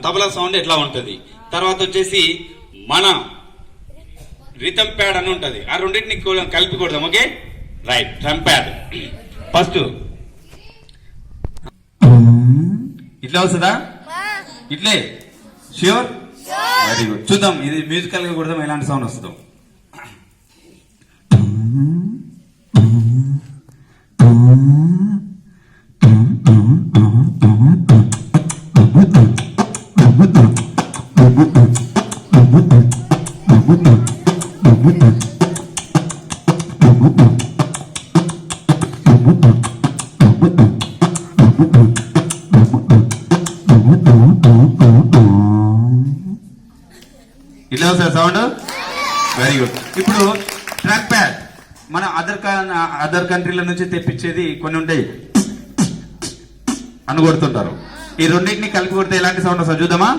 Tabla sound ఎట్లా ఉంటుంది. తర్వాత వచ్చేసి మన రిథమ్ ప్యాడ్ అని ఉంటుంది. ఆ రెండింటిని కలిపి కొడదాం. Okay right. Drum pad first ఇట్లా వస్తుందా? ఇట్లే ష్యూర్, వెరీ గుడ్. చూద్దాం ఇది మ్యూజికల్ గా కొడదాం ఎలాంటి సౌండ్ వస్తుందో. ఇట్లా వస్తుంది సౌండ్, వెరీ గుడ్. ఇప్పుడు ట్రాక్ ప్యాడ్ మన అదర్ కంట్రీల నుంచి తెప్పించేది కొన్ని ఉంటాయి అని కొడుతుంటారు. ఈ రెండింటిని కలిపి కొడితే ఎలాంటి సౌండ్ వస్తుంది చూద్దామా?